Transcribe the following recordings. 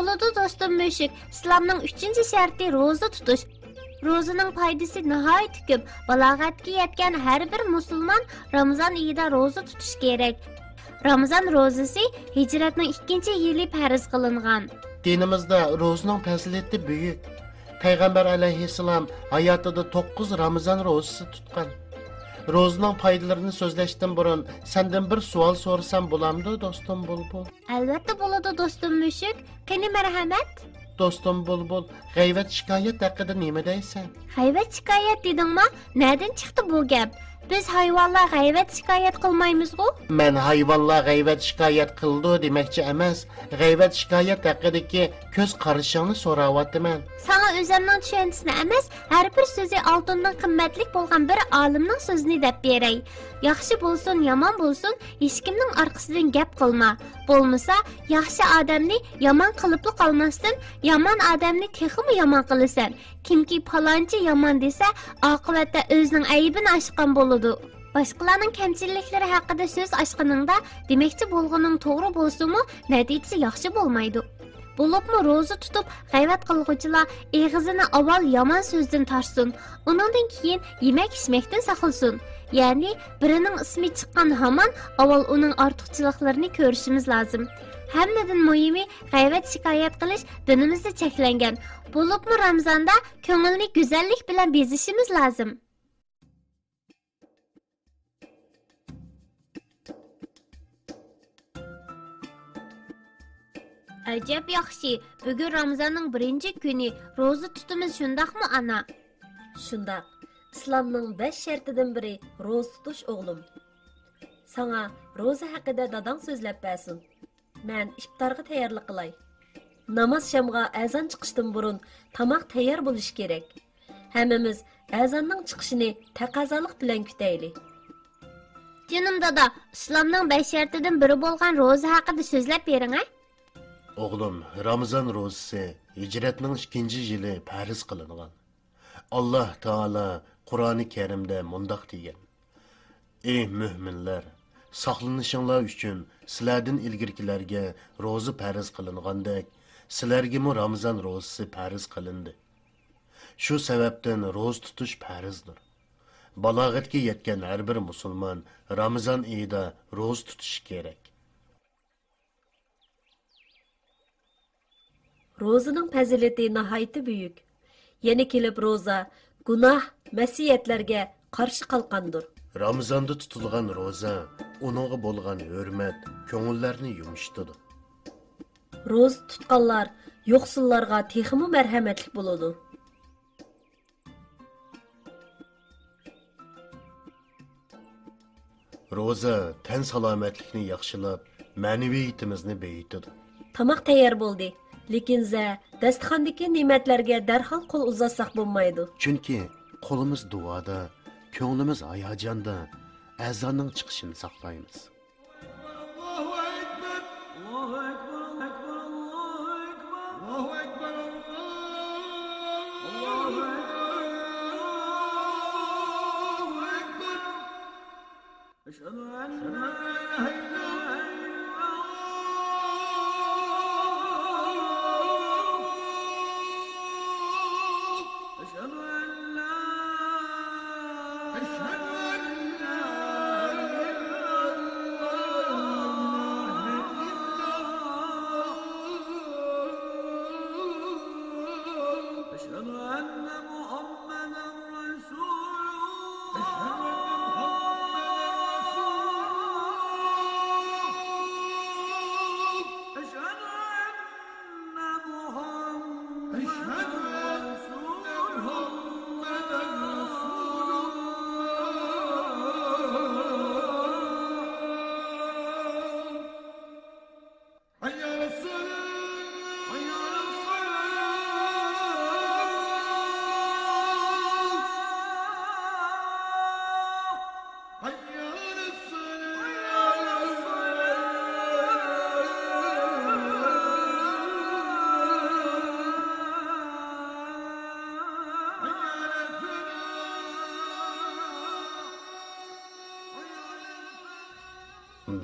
Buludu dostum müşük. İslamның 3-cü şərti roza tutuş. Rozaның пайдасы nihoyat ko'p. Balog'atga yetgan har bir musulmon Ramazon oyida roza tutish kerak. Ramazon rozasi hijratning 2-yili farz qilingan. Dinimizda rozaning fazilati buyuk. Payg'ambar alayhissalom hayotida 9 Ramazon rozasi tutgan. Rozaning foydalarini so'zlashdan burun sendan bir savol so'rasam bo'lamdi, do'stim Bulbul? Albatta bo'ladi, do'stim Mushuk. Qani marhamat. Do'stim Bulbul, g'ayvat shikoyat haqida nima deysan? G'ayvat shikoyat dedingmi? Nereden chiqdi bu gap? Biz hayvonlar g'ayvat shikoyat qilmaymiz-ku? Men hayvonlar g'ayvat shikoyat qildi demoqchi emas, g'ayvat shikoyat haqidagi ko'z qarashingni so'rayapman. Sana o'zimning tushantisini emas, har bir so'zi oltindan qimmatli bo'lgan bir olimning so'zini deb beray. Yaxshi bo'lsin, yomon bo'lsin, hech kimning orqasidan gap qilma. Bo'lmasa, yaxshi odamni yomon qilib qolmasdan, yomon odamni texmi yomon qilasan. Kimki palonchi yomon desa, oqibatda o'zining aybini ochgan bo'ladi. Başqalarning kamchiliklari haqida so'z ochganingda, demakchi bo'lganing to'g'ri bo'lsa-mu, natijasi yaxshi bo'lmaydi. Bo'libmi roza tutib, g'ayvat qilg'uvchilar eg'izini avval yomon so'zdan tarsin, undan keyin yemak-ichmakdan saqlasin. Ya'ni birining ismi chiqqan hamon avval uning ortiqchiliklarini ko'rishimiz lozim. Hammadan muhimi g'ayvat shikoyat qilish dinimizda cheklangan. Bo'libmi Ramazonda ko'ngilni go'zallik bilan bezishimiz lozim. Acayip yaxshi. Bugün Ramazanның 1-kuni. Roza tutimiz şundaqmı ana? Şundaq. İslamның 5 şərtidən biri roza tutuş oğlum. Sana roza haqida dadang so'zlab bersin. Men iftarga tayyorlik qilay. Namoz shamga azon chiqishdan burun tamoq tayyor bo'lish kerak. Hammamiz azonning chiqishini taqozolik bilan kutaylik. Canım dada, İslamның 5 şərtidən biri bo'lgan roza haqida so'zlab bering, ha? Oğlum, Ramazan rozası hicretinin 2-yili farz kılıngan. Allah Teala Kur'an-ı Kerim'de mundaq degan. Ey müminler, saqlanışınlar üçün sizlerden ilgirkilerge rozu farz kılingandek, sizlergemi Ramazan rozası farz kılındı. Şu sebepten roz tutuş farzdır. Balağatga yetken her bir musulman Ramazan ayida roz tutuş gerek. Rozaning fazilati nihoyat buyuk. Yana kelib roza gunoh, masiyatlarga qarshi qalqandir. Ramazonda tutilgan roza uningga bo'lgan hurmat, ko'ngillarni yumshatadi. Roza tutqanlar yo'qsullarga texmi marhamatli bo'ladi. Roza tan salomatlikni yaxshilab, ma'naviyatimizni beyitadi. Tamoq tayyor bo'ldi. Lekin dasturxondagi ne'matlarga darhol qo'l uzatsak bo'lmaydi. Chunki qo'limiz duoda, ko'nglimiz hayajonda azonning chiqishini saqlaymiz.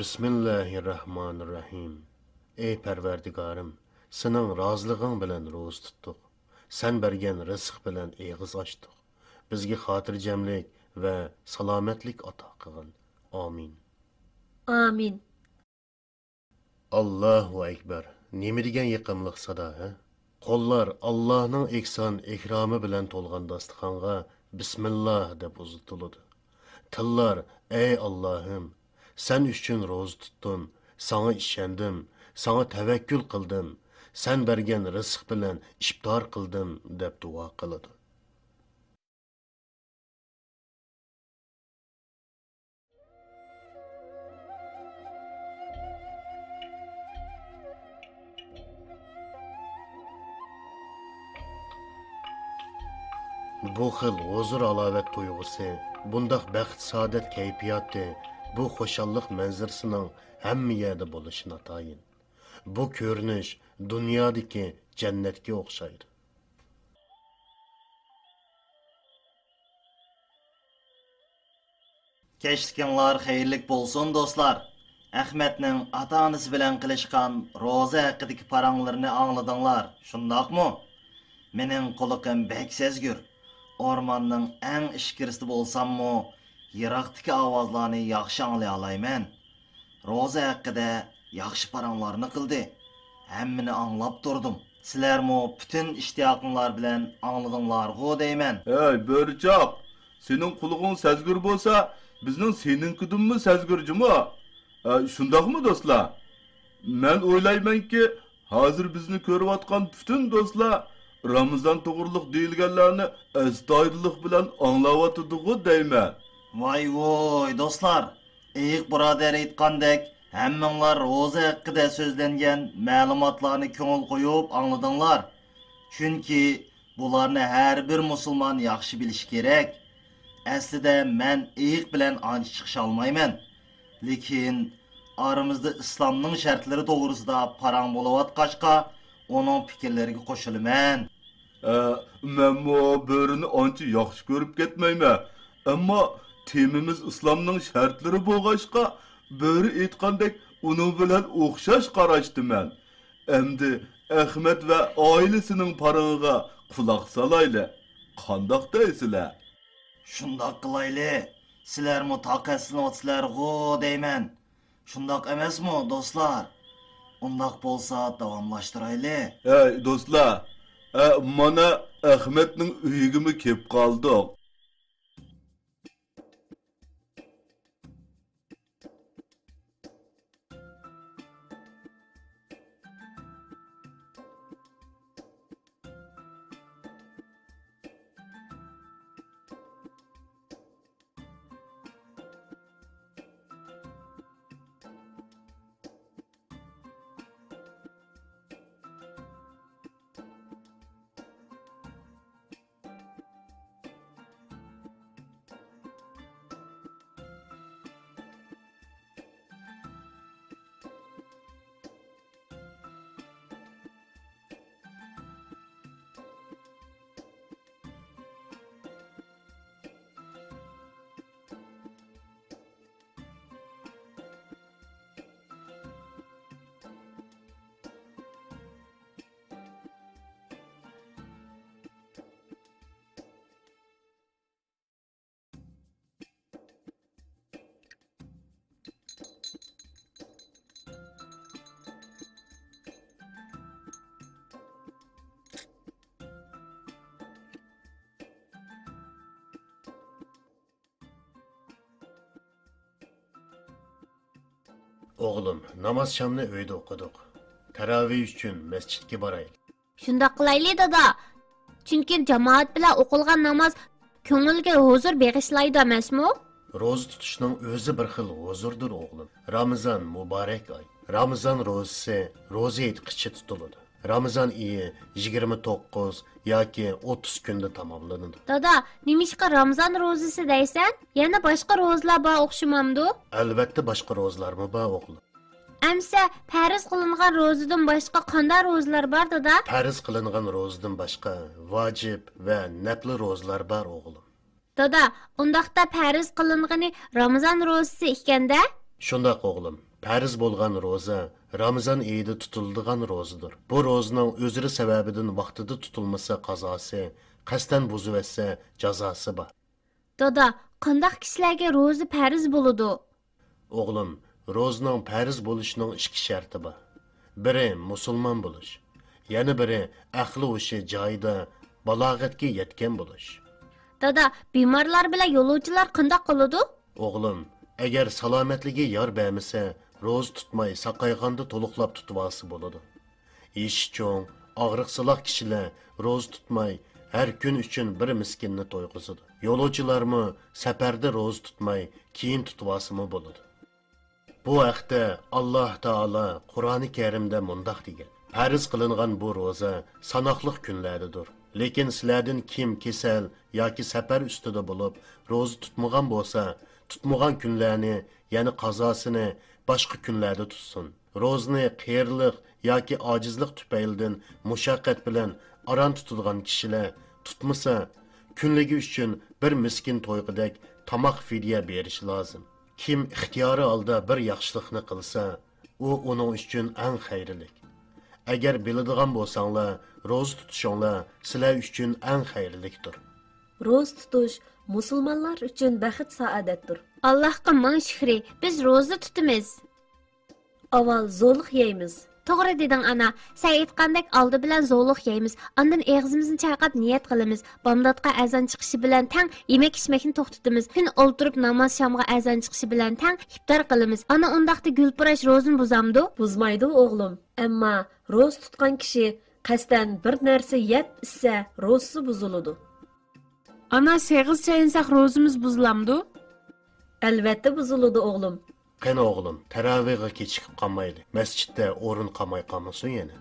Bismillahirrahmanirrahim. Ey Perverdigarım, sening rozlig'ing bilan ro'za tutdik. Sen bergan rizq bilan eg'iz ochdik. Bizga xotirjamlik va salomatlik ato qilgin. Amin. Amin. Allahu akbar. Nima degan yiqimliq sado, ha? Qo'llar Allohning ehson ikromi bilan to'lgan dasturxonga bismillah deb uzatiladi. Tillar, ey Allohim, sen uchun ro'za tutdim, sana ishondim, sana tavakkul qildim, sen bergan rizq bilan iftor qildim deb duo qiladi. Bu xil huzur alovat tuyg'usi, bundaq baxt saodat kayfiyati, bu xo'shallik manzarasining hamma yerda bo'lishi natoyin. Bu ko'rinish dunyodagi jannatga o'xshaydi. Keşlikinglar xeyirlik bolsun dostlar. Ahmetning ata-onasi bilan qilishgan roza haqidagi paranglarni angladinglar, shundaqmi? Mening quliqim bek sezgur. Ormanning eng ishkirisi bo'lsam-mu, yiroqdagi ovozlarni yaxshi anglay olayman. Roza haqida yaxshi paranglarni qildi. Hammani anglab turdim. Sizlarmi bütün ishtiyoqinglar bilan angladinglar-ku deyman. Hey, Börçak, senin qulluğun sezgür bolsa, bizning seninkidinmi sezgurjimi? Shundaqmi do'stlar? Men o'ylaymanki, hozir bizni ko'rayotgan bütün do'stlar Ramazan to'g'riliq deyilganlarni astoydillik bilan anglayotdigu deyman. Voy voy dostlar, ilk birodar aytgandek, hammanglar roza haqida so'zlangan ma'lumotlarni ko'ngil qo'yib angladinglar. Chunki bularni har bir musulmon yaxshi bilishi kerak. Aslida men ilk bilan ancha chiqisha olmayman. Lekin aramızda İslamning shartlari to'g'risida parang bo'layotqachqa, onun fikrlariga qo'shilaman. Men bu bo'rini ancha yaxshi ko'rib ketmayman. Ammo temimiz İslamning shartlari bo'lg'achqa, bo'ri aytgandek uning bilan o'xshash qarashdiman. Endi Ahmet va oilasining parag'iga quloq solayli. Qandoq deysizlar? Shundoq qilayli. Sizlarmi taqatsizlarsizlar-ku deyman. Shundoq emasmi do'stlar? Undaq bo'lsa davomlashtirayli. Hey do'stlar, mana Ahmetning uyigimi kelib qoldik. Oğlum, namoz shamni uyda o'qidik. Taravih uchun masjidga boraylik. Shundoq qilaylik dada. Chunki jamoat bilan o'qilgan namoz ko'ngilga huzur bag'ishlaydi emasmi? Ro'za tutishning o'zi bir xil huzurdir o'g'lim. Ramazon muborak oy. Ramazon ro'zasi ro'za aytqichi tutiladi. Ramazon oyi 29 yoki 30 kunda tamomlanadi. Dada, nimishqa Ramazon ro'zasi deysan? Yana boshqa ro'zalar bor o'xshamamdi? Albatta boshqa ro'zalarmi bor o'g'lim. Amsa farz qilingan ro'zadan boshqa qanday ro'zalar bor dada? Farz qilingan ro'zadan boshqa vojib va nafl ro'zalar bor o'g'lim. Dada, undaqda farz qilingani Ramazon ro'zasi ekanda? Shundoq o'g'lim. Farz bo'lgan ro'za Ramazan ayida tutiladigan ro'zadir. Bu ro'zaning o'zri sababidan vaqtida tutilmasa qazosi, qasdan buzib etsa jazosi bor. Dada, qandaq kishilarga ro'za farz bo'ladi? O'g'lim, ro'zaning farz bo'lishining ikki sharti bor. Biri musulmon bo'lish, yana biri aqli o'shi joyida balog'atga yetgan bo'lish. Dada, bemorlar bilan yo'lovchilar qandaq qiladi? O'g'lim, agar salomatligi yor bermasa, ro'za tutmay saqayganda to'liqlab tutib olsa bo'ladi. Ish cho'ng, og'riqsaloq kishilar ro'za tutmay har kun uchun bir miskinni to'yg'izadi. Yo'lovchilarmi safarda ro'za tutmay keyin tutib olsa bo'ladi. Bu haqda Alloh taolo Qur'oni Karimda mundoq degan: Farz qilingan bu ro'za sanoqliq kunlardadir. Lekin sizlardan kim kasal yoki safar ustida bo'lib ro'za tutmagan bo'lsa, tutmagan kunlarni, ya'ni qazosini boshqa kunlarda tutsin. Ro'zni qiyirliq yoki ojizlik tufaylidan mushaqqat bilan aron tutadigan kishilar tutmasa, kunligi uchun bir miskin to'yg'idek tomoq fidya berish lozim. Kim ixtiyori holda bir yaxshilikni qilsa, u uning uchun eng xayrlik. Agar biladigan bo'lsanglar, ro'za tutishinglar sizlar uchun eng xayrlikdir. Ro'za tutish musulmonlar uchun baxt saodatdir. Allohga ming shukri, biz ro'za tutamiz. Avval zo'liq yeymiz. To'g'ri deding ana. Sen aytgandek oldi bilan zo'liq yeymiz. Ondan og'zimizni chayqab niyat qilamiz. Bomdodga azon chiqishi bilan tang yemek ichmakni to'xtatamiz. Kun o'ltirib namoz shamga azon chiqishi bilan tang iftor qilamiz. Ana undaqda gulpirash ro'zini buzamdi? Buzmaydi o'g'lim. Ammo ro'za tutgan kishi qasdan bir narsa yeb issa ro'zasi buzuladi. Ana seg'iz chayinsaq ro'zimiz buzilamdi? Albatta buzuladi o'g'lim. Qani o'g'lim, taravihga kechikib qolmaydi. Masjidda o'rin qolmay qolmasin yana.